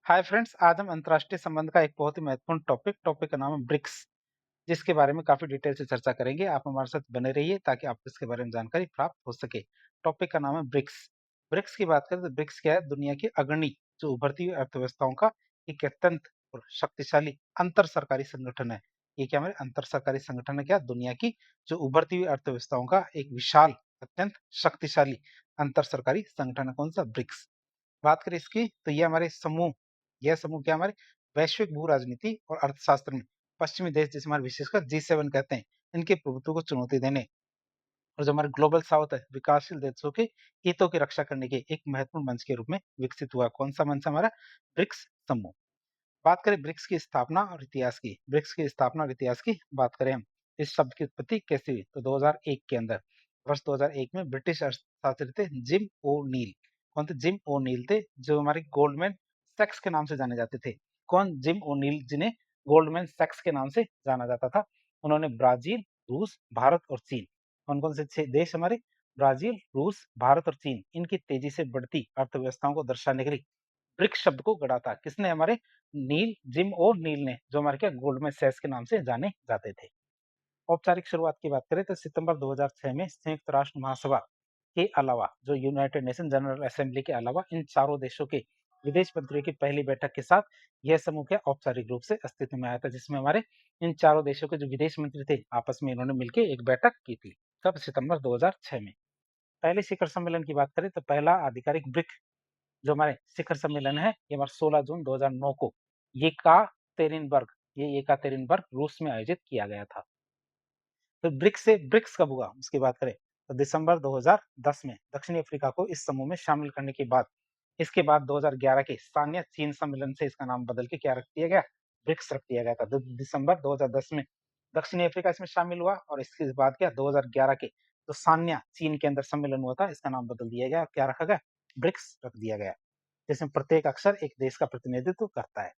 Hi friends, आज हम अंतर्राष्ट्रीय संबंध का एक बहुत ही महत्वपूर्ण टॉपिक का नाम है ब्रिक्स, जिसके बारे में काफी डिटेल से चर्चा करेंगे। आप हमारे साथ बने रहिए ताकि आपको इसके बारे में जानकारी प्राप्त हो सके। टॉपिक का नाम है ब्रिक्स। ब्रिक्स की बात करें तो ब्रिक्स क्या है? दुनिया की अग्रणी जो उभरती हुई अर्थव्यवस्थाओं का एक अत्यंत और शक्तिशाली अंतर सरकारी संगठन है। ये क्या हमारे अंतर सरकारी संगठन है? क्या दुनिया की जो उभरती हुई अर्थव्यवस्थाओं का एक विशाल अत्यंत शक्तिशाली अंतर सरकारी संगठन है। कौन सा? ब्रिक्स। बात करें इसकी तो यह समूह क्या हमारे वैश्विक भू राजनीति और अर्थशास्त्र में पश्चिमी देश जिसे हमारे विशेषकर G7 कहते हैं, इनके प्रभुत्व को चुनौती देने और जो हमारे ग्लोबल साउथ है, विकासशील देशों के हितों की रक्षा करने के एक महत्वपूर्ण मंच के रूप में विकसित हुआ। कौन सा मंच? हमारा ब्रिक्स समूह। बात करें ब्रिक्स की स्थापना और इतिहास की, ब्रिक्स की स्थापना और इतिहास की बात करें हम, इस शब्द की उत्पत्ति कैसे हुई? तो 2001 के अंदर, वर्ष 2001 में ब्रिटिश अर्थशास्त्री थे जिम ओ नील। कौन थे? जिम ओ नील थे, जो हमारे गोल्डमैन सैक्स के नाम से जाने जाते थे। कौन? जिम ओ नील, जिन्हें गोल्डमैन सैक्स के नाम से जाना जाता था। उन्होंने ब्राजील, रूस, भारत और चीन, कौन कौन से 6 देश हमारे? ब्राजील, रूस, भारत और चीन, इनकी तेजी से बढ़ती अर्थव्यवस्थाओं को दर्शाने के लिए ब्रिक्स शब्द को गढ़ा था। किसने? हमारे जिम और नील ने, जो हमारे क्या गोल्डमैन सैक्स के नाम से जाने जाते थे। औपचारिक शुरुआत की बात करें तो सितंबर 2006 में संयुक्त राष्ट्र महासभा के अलावा, जो यूनाइटेड नेशन जनरल असेंबली के अलावा, इन चारों देशों के विदेश मंत्रियों की पहली बैठक के साथ यह समूह क्या औपचारिक रूप से अस्तित्व में आया था, जिसमें हमारे इन चारों देशों के जो विदेश मंत्री थे आपस में इन्होंने मिलकर एक बैठक की थी। कब? सितंबर 2006 में। पहले शिखर सम्मेलन की बात करें तो पहला आधिकारिक ब्रिक जो हमारे शिखर सम्मेलन है, ये हमारा 16 जून 2009 को येकातेरिनबर्ग येकातेरिनबर्ग रूस में आयोजित किया गया था। तो ब्रिक्स कब हुआ उसकी बात करें तो दिसंबर 2010 में दक्षिणी अफ्रीका को इस समूह में शामिल करने के बाद, इसके बाद 2011 के सान्य चीन सम्मेलन से इसका नाम बदल के क्या रख दिया गया? ब्रिक्स रख दिया गया था। दिसंबर 2010 में दक्षिणी अफ्रीका इसमें शामिल हुआ और इसके बाद क्या 2011 के जो सान्य चीन के अंदर सम्मेलन हुआ था, इसका नाम बदल दिया गया। क्या रखा गया? ब्रिक्स रख दिया गया, जिसमें प्रत्येक अक्षर एक देश का प्रतिनिधित्व करता है।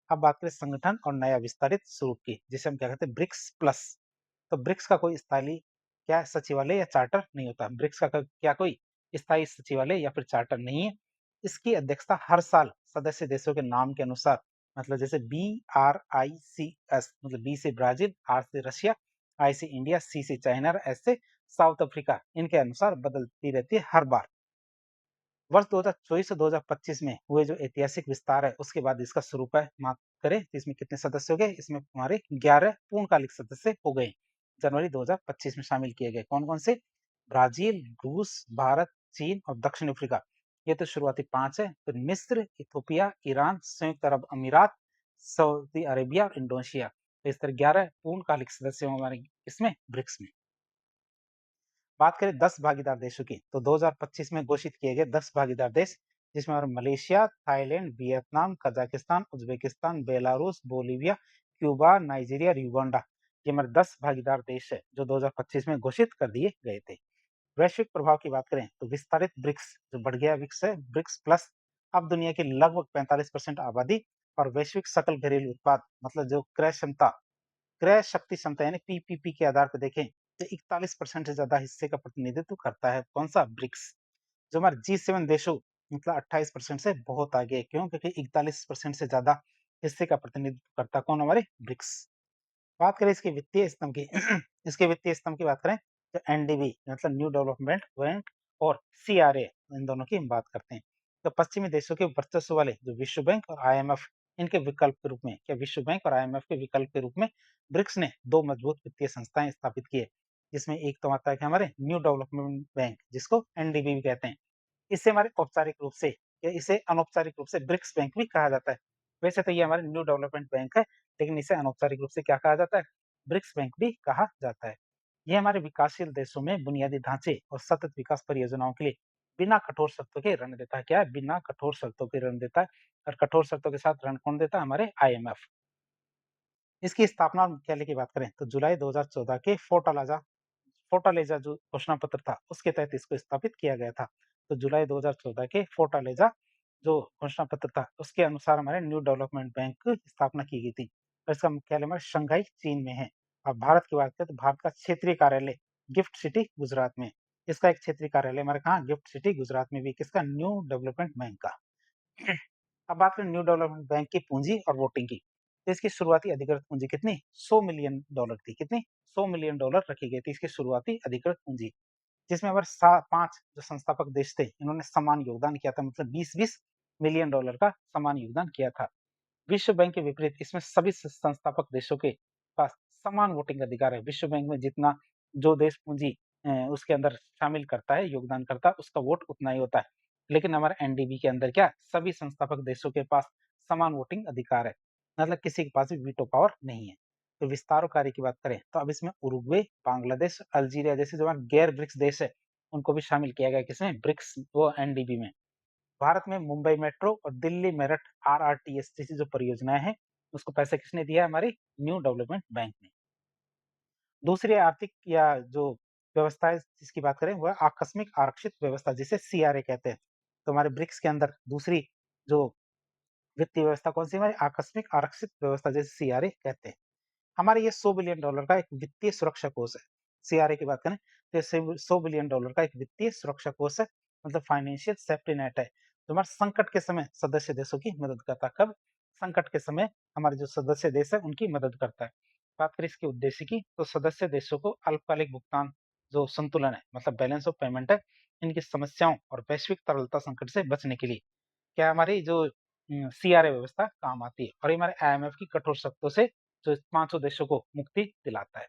अब बात करें संगठन और नया विस्तारित स्वरूप की, जिसे हम क्या कहते हैं? BRICS plus. तो ब्रिक्स का कोई स्थायी क्या सचिवालय या चार्टर नहीं होता। ब्रिक्स का क्या कोई स्थायी सचिवालय या फिर चार्टर नहीं है। इसकी अध्यक्षता हर साल सदस्य देशों के नाम के अनुसार, मतलब जैसे BRICS, मतलब बी से ब्राजील, आर से रशिया, आई से इंडिया, सी से चाइना, एस से साउथ अफ्रीका, इनके अनुसार बदलती रहती है हर बार। वर्ष 2024 से 2025 में हुए जो ऐतिहासिक विस्तार है, उसके बाद इसका स्वरूप है माफ करें तो इसमें कितने सदस्य हो गए? इसमें हमारे 11 पूर्णकालिक सदस्य हो गए। जनवरी 2025 में शामिल किए गए। कौन कौन से? ब्राजील, रूस, भारत, चीन और दक्षिण अफ्रीका। ये तो शुरुआती 5 है। फिर मिस्र, इथोपिया, ईरान, संयुक्त अरब अमीरात, सऊदी अरेबिया और इंडोनेशिया। तो इस तरह 11 पूर्णकालिक सदस्य हमारे इसमें ब्रिक्स में। बात करें 10 भागीदार देशों की तो 2025 में घोषित किए गए 10 भागीदार देश, जिसमें हमारे Malaysia, Thailand, Vietnam, Kazakhstan, Uzbekistan, Belarus, Bolivia, Cuba, Nigeria और युगांडा, ये हमारे 10 भागीदार देश है जो 2025 में घोषित कर दिए गए थे। वैश्विक प्रभाव की बात करें तो विस्तारित ब्रिक्स जो बढ़ गया ब्रिक्स है, ब्रिक्स प्लस, अब दुनिया की लगभग 45% आबादी और वैश्विक सकल घरेलू उत्पाद, मतलब जो क्रय शक्ति क्षमता यानी पीपीपी के आधार पर देखें तो 41% से ज्यादा हिस्से का प्रतिनिधित्व करता है। कौन सा? ब्रिक्स। जो हमारे G7 देशों, मतलब 28% से बहुत आगे है। क्यों? क्योंकि 41% से ज्यादा हिस्से का प्रतिनिधित्व करता कौन? हमारे ब्रिक्स। बात करें इसके वित्तीय स्तंभ की इसके वित्तीय स्तंभ की बात करें तो एनडीबी मतलब न्यू डेवलपमेंट बैंक और सीआरए, इन दोनों की हम बात करते हैं। तो पश्चिमी देशों के वर्चस्व वाले जो विश्व बैंक और आईएमएफ, इनके विकल्प के रूप में, क्या विश्व बैंक और आईएमएफ के विकल्प के रूप में ब्रिक्स ने 2 मजबूत वित्तीय संस्थाएं स्थापित की है, जिसमें एक तो आता है कि हमारे न्यू डेवलपमेंट बैंक, जिसको एनडीबी भी कहते हैं। इसे हमारे औपचारिक रूप से या इसे अनौपचारिक रूप से ब्रिक्स बैंक भी कहा जाता है। वैसे तो ये हमारे न्यू डेवलपमेंट बैंक है, लेकिन इसे अनौपचारिक रूप से क्या कहा जाता है? ब्रिक्स बैंक भी कहा जाता है। ये हमारे विकासशील देशों में बुनियादी ढांचे और सतत विकास परियोजनाओं के लिए बिना कठोर शर्तों के ऋण देता है। क्या है? बिना कठोर शर्तों के ऋण देता है। और कठोर शर्तों के साथ ऋण कौन देता है? हमारे आईएमएफ। इसकी स्थापना और मुख्यालय की बात करें तो जुलाई 2014 के फोर्टालेजा जो घोषणा पत्र था, उसके तहत इसको स्थापित किया गया था। तो जुलाई 2014 के फोर्टालेजा जो घोषणा पत्र था, उसके अनुसार हमारे न्यू डेवलपमेंट बैंक की स्थापना की गई थी और इसका मुख्यालय हमारे शंघाई चीन में है। और भारत की बात करें तो भारत का क्षेत्रीय कार्यालय गिफ्ट सिटी गुजरात में। इसका एक क्षेत्रीय कार्यालय हमारे कहाँ? गिफ्ट सिटी गुजरात में भी। किसका? न्यू डेवलपमेंट बैंक का। अब बात करें न्यू डेवलपमेंट बैंक की पूंजी और वोटिंग की, तो इसकी शुरुआती अधिकृत पूंजी कितनी, $100 मिलियन थी। कितनी, $100 मिलियन रखी गई थी इसकी शुरुआती अधिकृत पूंजी, जिसमें हमारे 5 जो संस्थापक देश थे, इन्होंने समान योगदान किया था, मतलब $20-20 मिलियन का समान योगदान किया था। विश्व बैंक के विपरीत इसमें सभी संस्थापक देशों के पास समान वोटिंग अधिकार है। विश्व बैंक में जितना जो देश पूंजी उसके अंदर शामिल करता है, योगदान करता है, उसका वोट उतना ही होता है। लेकिन हमारे एनडीबी के अंदर क्या, सभी संस्थापक देशों के पास समान वोटिंग अधिकार है, मतलब किसी के पास भी वीटो पावर नहीं है। तो विस्तार कार्य की बात करें तो अब इसमें उरुग्वे, बांग्लादेश, अल्जीरिया जैसे जो गैर ब्रिक्स देश है, उनको भी शामिल किया गया किसमें, ब्रिक्स वो एनडीबी में। भारत में मुंबई मेट्रो और दिल्ली मेरठ आरआरटीएस जैसी जो परियोजनाएं हैं, उसको पैसा किसने दिया है, हमारी न्यू डेवलपमेंट बैंक ने। दूसरी आर्थिक या जो व्यवस्था है जिसकी बात करें वह आकस्मिक आरक्षित व्यवस्था, जिसे सीआरए कहते हैं। तो हमारे ब्रिक्स के अंदर दूसरी जो वित्तीय व्यवस्था कौन सी, हमारी आकस्मिक आरक्षित व्यवस्था, जैसे सीआरए कहते हैं। हमारे ये $100 बिलियन का एक वित्तीय सुरक्षा कोष है। सीआरए की बात करें तो $100 बिलियन का एक वित्तीय सुरक्षा कोष है, मतलब फाइनेंशियल सेफ्टी नेट है, जो हमारे संकट के समय सदस्य देशों की मदद करता है। कब, संकट के समय हमारे जो सदस्य देश है उनकी मदद करता है। बात करें इसके उद्देश्य की, तो सदस्य देशों को अल्पकालिक भुगतान जो संतुलन है, मतलब बैलेंस ऑफ पेमेंट है, इनकी समस्याओं और वैश्विक तरलता संकट से बचने के लिए क्या हमारी जो सीआरए व्यवस्था काम आती है, और ये हमारे आईएमएफ की कठोर शर्तों से जो 500 देशों को मुक्ति दिलाता है।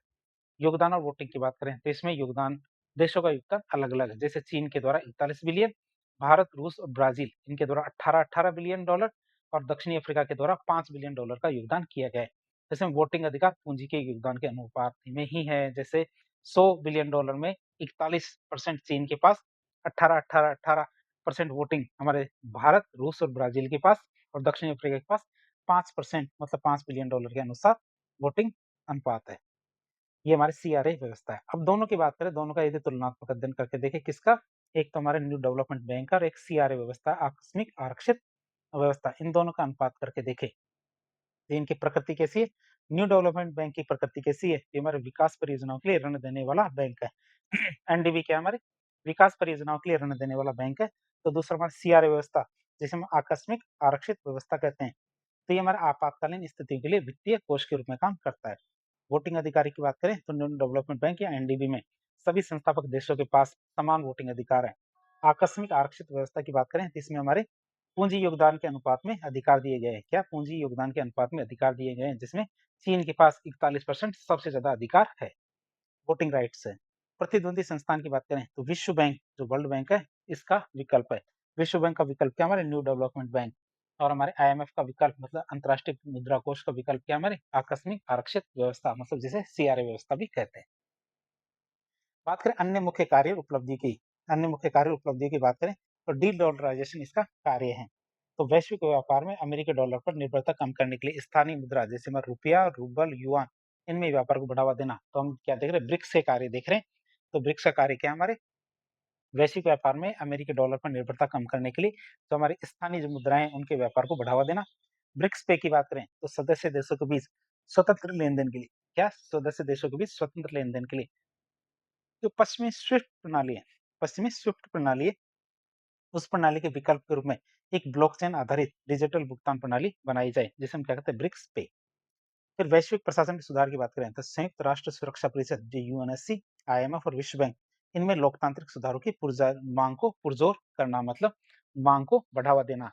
योगदान और वोटिंग की बात करें तो इसमें योगदान देशों का योगदान अलग-अलग है। जैसे चीन के द्वारा 41 बिलियन, भारत, रूस और ब्राजील इनके द्वारा 18-18 बिलियन डॉलर और दक्षिणी अफ्रीका के द्वारा $5 बिलियन का योगदान किया गया है। जैसे वोटिंग अधिकार पूंजी के योगदान के अनुपात में ही है। जैसे $100 बिलियन में 41% चीन के पास, 18-18-18% वोटिंग हमारे भारत, रूस और ब्राजील के पास, और दक्षिणी अफ्रीका के पास 5%, मतलब $5 बिलियन के अनुसार वोटिंग अनुपात है। ये हमारे सीआरए व्यवस्था है। अब दोनों की बात करें, दोनों का यदि तुलनात्मक अध्ययन करके देखें, किसका, एक तो हमारे न्यू डेवलपमेंट बैंक का और एक सीआरए व्यवस्था, आकस्मिक आरक्षित व्यवस्था, इन दोनों का अनुपात करके देखें तो इनकी प्रकृति कैसी है। न्यू डेवलपमेंट बैंक की प्रकृति कैसी है, ये हमारे विकास परियोजनाओं के लिए ऋण देने वाला बैंक है। एनडीबी क्या है, हमारे विकास परियोजनाओं के लिए ऋण देने वाला बैंक है। तो दूसरा हमारा सीआरए व्यवस्था, जिसे हम आकस्मिक आरक्षित व्यवस्था कहते हैं, तो ये हमारे आपातकालीन स्थितियों के लिए वित्तीय कोष के रूप में काम करता है। वोटिंग अधिकार की बात करें तो न्यू डेवलपमेंट बैंक या एनडीबी में सभी संस्थापक देशों के पास समान वोटिंग अधिकार है। आकस्मिक आरक्षित व्यवस्था की बात करें तो इसमें हमारे पूंजी योगदान के अनुपात में अधिकार दिए गए हैं। क्या, पूंजी योगदान के अनुपात में अधिकार दिए गए हैं, जिसमें चीन के पास 41% सबसे ज्यादा अधिकार है, वोटिंग राइट्स है। प्रतिद्वंदी संस्थान की बात करें तो विश्व बैंक जो वर्ल्ड बैंक है, इसका विकल्प है। विश्व बैंक का विकल्प क्या, हमारे न्यू डेवलपमेंट बैंक। और हमारे आईएमएफ का विकल्प, मतलब अंतर्राष्ट्रीय मुद्रा कोष का विकल्प क्या, हमारे आकस्मिक आरक्षित व्यवस्था, मतलब जिसे सीआरए व्यवस्था भी कहते हैं। बात करें अन्य मुख्य कार्य उपलब्धि की, अन्य मुख्य कार्य उपलब्धि की बात करें तो डी डॉलराइजेशन इसका कार्य है। तो वैश्विक व्यापार में अमेरिकी डॉलर पर निर्भरता कम करने के लिए स्थानीय मुद्रा, जैसे हमारे रुपया, रूबल, युआन, इनमें व्यापार को बढ़ावा देना। तो हम क्या देख रहे हैं, ब्रिक्स के कार्य देख रहे हैं। तो ब्रिक्स का कार्य क्या है, हमारे वैश्विक व्यापार में अमेरिकी डॉलर पर निर्भरता कम करने के लिए जो हमारी स्थानीय जो मुद्राएं हैं उनके व्यापार को बढ़ावा देना। ब्रिक्स पे की बात करें तो सदस्य देशों के बीच स्वतंत्र लेन-देन के लिए, क्या, सदस्य देशों के बीच स्वतंत्र लेन-देन के लिए जो पश्चिमी स्विफ्ट प्रणाली है, पश्चिमी स्विफ्ट प्रणाली है, उस प्रणाली के विकल्प के रूप में एक ब्लॉकचेन आधारित डिजिटल भुगतान प्रणाली बनाई जाए, जिसे हम क्या कहते हैं, ब्रिक्स पे। फिर वैश्विक प्रशासन के सुधार की बात करें तो संयुक्त राष्ट्र सुरक्षा परिषद जो यूएनएससी, आईएमएफ और विश्व बैंक, इनमें लोकतांत्रिक सुधारों की मांग को पुरजोर करना, मतलब मांग को बढ़ावा देना।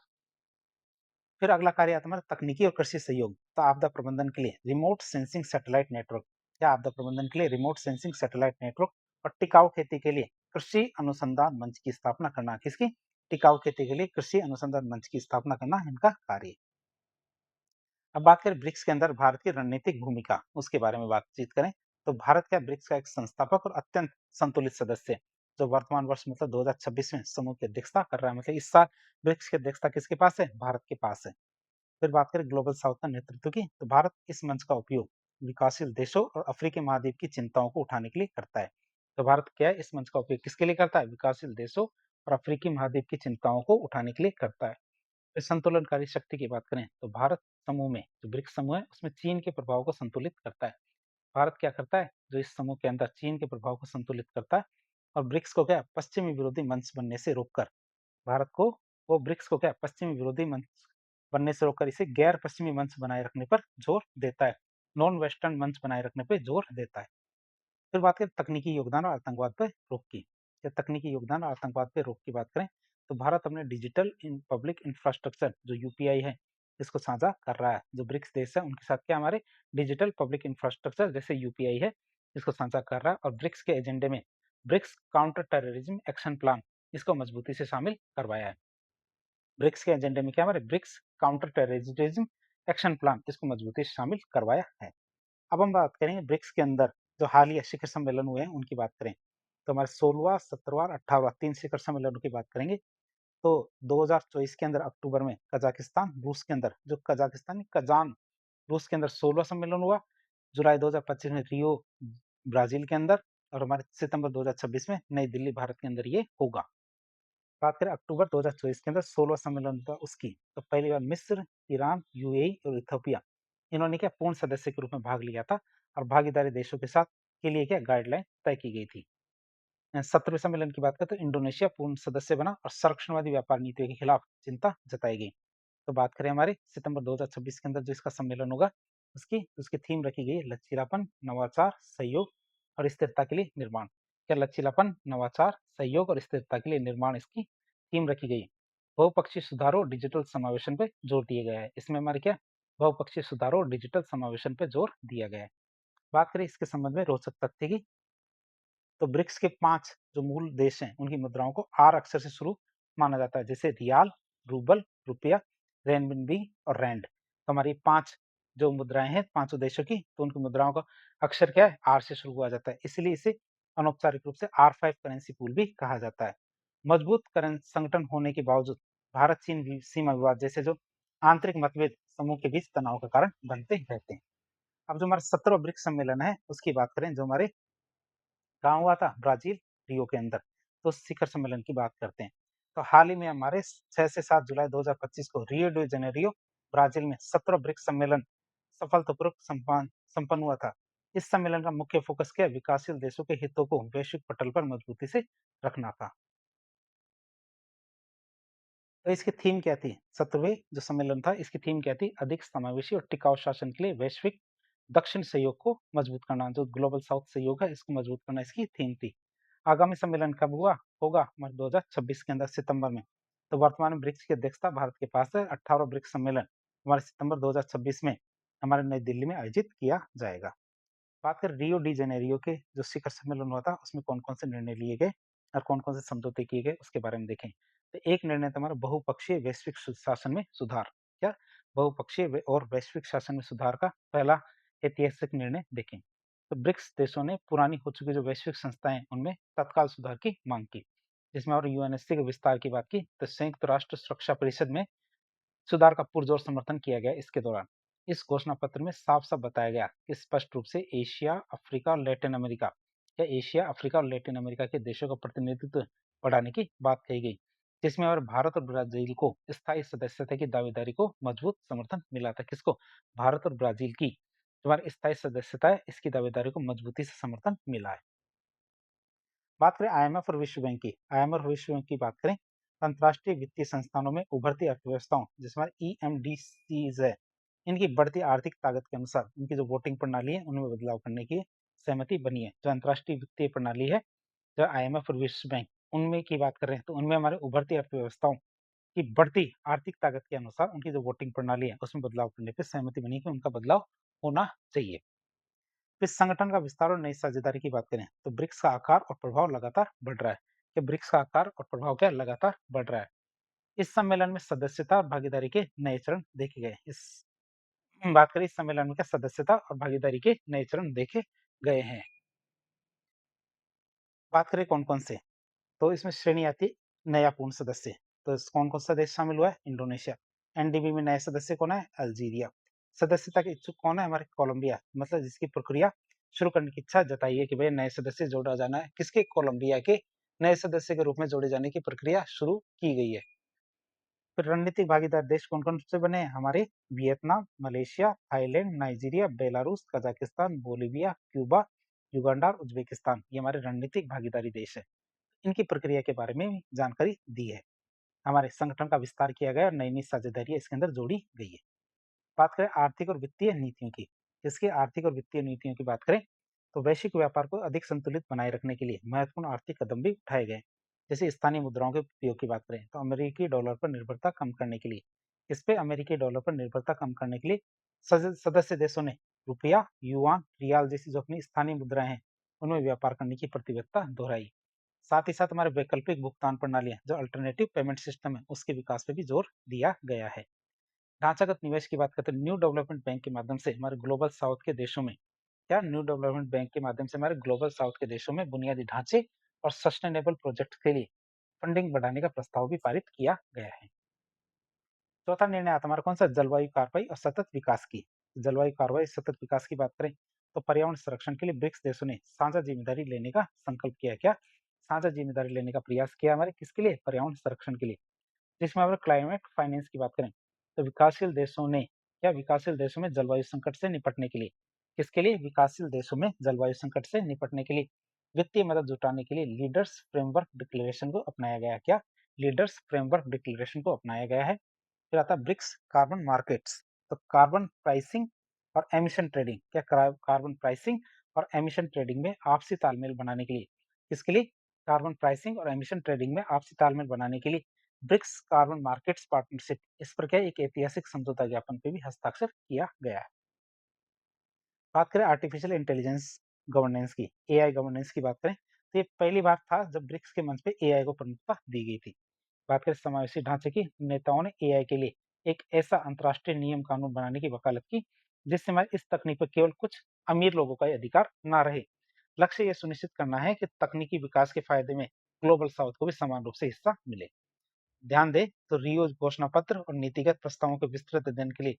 फिर अगला कार्य आता है हमारा तकनीकी और कृषि सहयोग। तो आपदा प्रबंधन के लिए रिमोट सेंसिंग सैटेलाइट नेटवर्क, या आपदा प्रबंधन के लिए रिमोट सेंसिंग सैटेलाइट नेटवर्क, और टिकाऊ खेती के लिए कृषि अनुसंधान मंच की स्थापना करना। किसकी, टिकाऊ खेती के लिए कृषि अनुसंधान मंच की स्थापना करना इनका कार्य है। अब बात करें ब्रिक्स के अंदर भारत की रणनीतिक भूमिका, उसके बारे में बातचीत करें तो भारत क्या ब्रिक्स का एक संस्थापक और अत्यंत संतुलित सदस्य है, जो वर्तमान वर्ष मतलब 2026 में समूह की अध्यक्षता कर रहा है। मतलब इस साल ब्रिक्स की अध्यक्षता किसके पास है, भारत के पास है। फिर बात करें ग्लोबल साउथ का नेतृत्व की, तो भारत इस मंच का उपयोग विकासशील देशों और अफ्रीकी महाद्वीप की चिंताओं को उठाने के लिए करता है। तो भारत क्या है, इस मंच का उपयोग किसके लिए करता है, विकासशील देशों और अफ्रीकी महाद्वीप की चिंताओं को उठाने के लिए करता है। फिर संतुलनकारी शक्ति की बात करें तो भारत समूह में जो ब्रिक्स समूह है उसमें चीन के प्रभाव को संतुलित करता है। भारत क्या करता है, जो इस समूह के अंदर चीन के प्रभाव को संतुलित करता है, और ब्रिक्स को क्या, पश्चिमी विरोधी मंच बनने से रोककर भारत को, वो ब्रिक्स को क्या, पश्चिमी विरोधी मंच बनने से रोककर इसे गैर पश्चिमी मंच बनाए रखने पर जोर देता है, नॉन वेस्टर्न मंच बनाए रखने पर जोर देता है। फिर बात करें तकनीकी योगदान और आतंकवाद पर रोक की। या तकनीकी योगदान और आतंकवाद पर रोक की बात करें तो भारत अपने डिजिटल इन पब्लिक इंफ्रास्ट्रक्चर जो यूपीआई है इसको साझा कर रहा है। जो ब्रिक्स देश है उनके साथ क्या हमारे डिजिटल पब्लिक इंफ्रास्ट्रक्चर जैसे यूपीआई है इसको साझा कर रहा है। और ब्रिक्स के एजेंडे में BRICS counter terrorism action plan इसको मजबूती से शामिल करवाया है। ब्रिक्स के एजेंडे में क्या हमारे BRICS counter terrorism action plan इसको मजबूती से शामिल करवाया है। अब हम बात करेंगे ब्रिक्स के अंदर जो हालिया शिखर सम्मेलन हुए हैं उनकी बात करें तो हमारे 16वां 17वां 18वां 3 शिखर सम्मेलनों की बात करेंगे तो 2024 के अंदर अक्टूबर में कजाकिस्तान रूस के अंदर जो कजाकिस्तानी कजान रूस के अंदर 16वां सम्मेलन हुआ। जुलाई 2025 में रियो ब्राजील के अंदर और हमारे सितंबर 2026 में नई दिल्ली भारत के अंदर ये होगा। बात करें अक्टूबर 2024 के अंदर 16वां सम्मेलन था उसकी तो पहली बार मिस्र, ईरान, यूएई और इथियोपिया इन्होंने क्या पूर्ण सदस्य के रूप में भाग लिया था और भागीदारी देशों के साथ के लिए क्या गाइडलाइन तय की गई थी। 17वें सम्मेलन की बात करें तो इंडोनेशिया पूर्ण सदस्य बना और संरक्षणवादी व्यापार नीतियों के खिलाफ चिंता जताई गई। तो बात करें हमारे सितंबर 2026 के अंदर जो इसका सम्मेलन होगा उसकी उसकी थीम रखी गई है लचीलापन, नवाचार, सहयोग और स्थिरता के लिए निर्माण। क्या लचीलापन, नवाचार, सहयोग और स्थिरता के लिए निर्माण इसकी थीम रखी गई है। बहुपक्षीय सुधारों डिजिटल समावेशन पे जोर दिया गया है। इसमें हमारे क्या बहुपक्षीय सुधारों डिजिटल समावेशन पे जोर दिया गया है। बात करें इसके संबंध में रोचक तथ्य की तो ब्रिक्स के 5 जो मूल देश हैं उनकी मुद्राओं को आर अक्षर से शुरू माना जाता है जैसे रियाल, रूबल, रुपया, रेनमिनबी और रैंड। तो हमारी 5 जो मुद्राएं हैं पांचों देशों की तो उनकी मुद्राओं का अक्षर क्या है आर से शुरू हुआ जाता है इसलिए इसे अनौपचारिक रूप से R5 करेंसी पूल भी कहा जाता है। मजबूत करेंसी संगठन होने के बावजूद भारत चीन सीमा विवाद जैसे जो आंतरिक मतभेद समूह के बीच तनाव का कारण बनते रहते हैं। अब जो हमारा 17वां ब्रिक्स सम्मेलन है उसकी बात करें जो हमारे कहाँ हुआ था ब्राजील रियो के अंदर। तो शिखर सम्मेलन की बात करते हैं तो हाल ही में हमारे 6 से 7 जुलाई 2025 को रियो डी जेनेरियो ब्राजील में 17 ब्रिक्स सम्मेलन सफलतापूर्वक संपन्न हुआ था। इस सम्मेलन का मुख्य फोकस क्या विकासशील देशों के हितों को वैश्विक पटल पर मजबूती से रखना था। तो इसकी थीम क्या थी 17वें जो सम्मेलन था इसकी थीम क्या थी अधिक समावेशी और टिकाऊ शासन के लिए वैश्विक दक्षिण सहयोग को मजबूत करना जो ग्लोबल साउथ सहयोग है इसको मजबूत करना इसकी थीम थी। आगामी सम्मेलन कब हुआ होगा हमारे 2026 के अंदर सितंबर में। तो वर्तमान में ब्रिक्स की अध्यक्षता भारत के पास है। 18वां ब्रिक्स सम्मेलन हमारे सितंबर 2026 में हमारे नई दिल्ली में आयोजित किया जाएगा। बात करें रियो डी जेनेरियो के जो शिखर सम्मेलन हुआ था उसमें कौन कौन से निर्णय लिए गए और कौन कौन से समझौते किए गए उसके बारे में देखें। तो एक निर्णय था हमारा बहुपक्षीय वैश्विक शासन में सुधार। क्या बहुपक्षीय और वैश्विक शासन में सुधार का पहला ऐतिहासिक निर्णय देखें। तो ब्रिक्स देशों ने पुरानी हो चुकी जो वैश्विक संस्थाएं उनमें तत्काल सुधार की मांग की जिसमें और यूएनएससी के विस्तार की बात की तो संयुक्त राष्ट्र सुरक्षा परिषद में सुधार का पुरजोर समर्थन किया गया इसके दौरान। इस घोषणा पत्र में साफ साफ बताया गया कि स्पष्ट रूप से एशिया, अफ्रीका और लैटिन अमेरिका या एशिया, अफ्रीका और लैटिन अमेरिका के देशों का प्रतिनिधित्व बढ़ाने की बात कही गई जिसमें और भारत और ब्राजील को स्थायी सदस्यता की दावेदारी को मजबूत समर्थन मिला था। किसको भारत और ब्राजील की तुम्हारी स्थायी सदस्यता है इसकी दावेदारी को मजबूती से समर्थन मिला है। बात करें आईएमएफ और विश्व बैंक की आईएमएफ और विश्व बैंक की बात करें अंतर्राष्ट्रीय वित्तीय संस्थानों में उभरती अर्थव्यवस्थाओं जिसमें ईएमडीसीज है इनकी बढ़ती आर्थिक ताकत के अनुसार इनकी जो वोटिंग प्रणाली है उनमें बदलाव करने की सहमति बनी है। जो अंतर्राष्ट्रीय वित्तीय प्रणाली है जो आईएमएफ और विश्व बैंक उनमें की बात कर रहे हैं तो उनमें हमारे उभरती अर्थव्यवस्थाओं की बढ़ती आर्थिक ताकत के अनुसार उनकी जो वोटिंग प्रणाली है उसमें बदलाव करने पर सहमति बनी कि उनका बदलाव होना चाहिए। इस संगठन का विस्तार और नई साझेदारी की बात करें तो ब्रिक्स का आकार और प्रभाव लगातार बढ़ रहा है। कि ब्रिक्स का आकार और प्रभाव क्या लगातार बढ़ रहा है। इस सम्मेलन में सदस्यता और भागीदारी के नए चरण देखे गए। इस बात करें इस सम्मेलन में क्या सदस्यता और भागीदारी के नए चरण देखे गए हैं। बात करें कौन कौन से तो इसमें श्रेणी आती है नया पूर्ण सदस्य। तो कौन कौन सा देश शामिल हुआ है इंडोनेशिया। एनडीबी में नए सदस्य कौन है अल्जीरिया। सदस्यता के इच्छुक कौन है हमारे कोलंबिया मतलब जिसकी प्रक्रिया शुरू करने की इच्छा जताई है कि भाई नए सदस्य जोड़ा जाना है किसके कोलंबिया के नए सदस्य के रूप में जोड़े जाने की प्रक्रिया शुरू की गई है। फिर रणनीतिक भागीदार देश कौन कौन से बने हैं हमारे Vietnam, Malaysia, Thailand, Nigeria, Belarus, Kazakhstan, Bolivia, Cuba, Uganda और उज्बेकिस्तान ये हमारे रणनीतिक भागीदारी देश है। इनकी प्रक्रिया के बारे में जानकारी दी है। हमारे संगठन का विस्तार किया गया और नई-नई साझेदारियाँ इसके अंदर जोड़ी गई है। बात करें आर्थिक और वित्तीय नीतियों की, इसकी आर्थिक और वित्तीय नीतियों की बात करें, तो वैश्विक व्यापार को अधिक संतुलित बनाए रखने के लिए महत्वपूर्ण आर्थिक कदम भी उठाए गए। जैसे स्थानीय मुद्राओं के उपयोग की बात करें, तो अमेरिकी डॉलर पर निर्भरता कम करने के लिए, इस पे अमेरिकी डॉलर पर निर्भरता कम करने के लिए सदस्य देशों ने रुपया, युआन, रियाल जैसी जो अपनी स्थानीय मुद्राएं हैं, उनमें व्यापार करने की प्रतिबद्धता दोहराई। साथ ही साथ हमारे वैकल्पिक भुगतान प्रणालियां जो अल्टरनेटिव पेमेंट सिस्टम है, उसके विकास पे भी जोर दिया गया है। ढांचागत निवेश की बात करते हैं, न्यू डेवलपमेंट बैंक के माध्यम से हमारे ग्लोबल साउथ के देशों में, क्या न्यू डेवलपमेंट बैंक के माध्यम से हमारे ग्लोबल साउथ के देशों में बुनियादी ढांचे और सस्टेनेबल प्रोजेक्ट के लिए फंडिंग बढ़ाने का प्रस्ताव भी पारित किया गया है। चौथा निर्णय आता है हमारा कौन सा, जलवायु कार्रवाई और सतत विकास की। जलवायु कार्रवाई सतत विकास की बात करें, तो पर्यावरण संरक्षण के लिए ब्रिक्स देशों ने साझा जिम्मेदारी लेने का संकल्प किया। क्या साझा जिम्मेदारी लेने का प्रयास किया हमारे किसके लिए, पर्यावरण संरक्षण के लिए। जिसमें अगर क्लाइमेट फाइनेंस की बात करें, तो विकासशील देशों ने, क्या विकासशील देशों में जलवायु संकट से निपटने के लिए, किसके लिए, विकासशील देशों में जलवायु संकट से निपटने के लिए वित्तीय मदद जुटाने के लिए लीडर्स फ्रेमवर्क डिक्लेरेशन को अपनाया गया। क्या लीडर्स फ्रेमवर्क डिक्लेरेशन को अपनाया गया है। फिर आता है ब्रिक्स कार्बन मार्केट्स, तो कार्बन प्राइसिंग और एमिशन ट्रेडिंग, क्या कार्बन प्राइसिंग और एमिशन ट्रेडिंग में आपसी तालमेल बनाने के लिए, किसके लिए, कार्बन प्राइसिंग और एमिशन ट्रेडिंग में आपसी तालमेल बनाने के लिए ब्रिक्स कार्बन मार्केट्स पार्टनरशिप, इस पर क्या एक ऐतिहासिक समझौता ज्ञापन पे भी हस्ताक्षर किया गया है। बात करें आर्टिफिशियल इंटेलिजेंस गवर्नेंस की, एआई गवर्नेंस की बात करें, तो ये पहली बार था जब ब्रिक्स के मंच पे एआई को प्रमुखता दी गई थी। बात करें समावेशी ढांचे की, नेताओं ने एआई के लिए एक ऐसा अंतर्राष्ट्रीय नियम कानून बनाने की वकालत की जिससे हमारे इस तकनीक पर केवल कुछ अमीर लोगों का ही अधिकार ना रहे। लक्ष्य ये सुनिश्चित करना है कि तकनीकी विकास के फायदे में ग्लोबल साउथ को भी समान रूप से हिस्सा मिले। ध्यान दें तो रियो घोषणा पत्र और नीतिगत प्रस्तावों के विस्तृत अध्ययन के लिए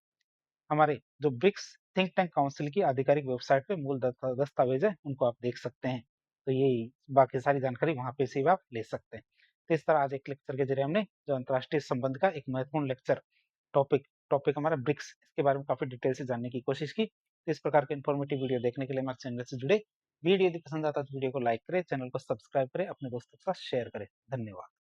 हमारे जो ब्रिक्स थिंक टैंक काउंसिल की आधिकारिक वेबसाइट पे मूल दस्तावेज है, उनको आप देख सकते हैं। तो ये बाकी सारी जानकारी वहां पे से भी आप ले सकते हैं। तो इस तरह आज एक लेक्चर के जरिए हमने जो अंतर्राष्ट्रीय संबंध का एक महत्वपूर्ण लेक्चर टॉपिक टॉपिक हमारा ब्रिक्स, इसके बारे में काफी डिटेल से जानने की कोशिश की। तो इस प्रकार के इन्फॉर्मेटिव वीडियो देखने के लिए हमारे चैनल से जुड़े। वीडियो यदि पसंद आता है तो वीडियो को लाइक करें, चैनल को सब्सक्राइब करें, अपने दोस्तों के साथ शेयर करें। धन्यवाद।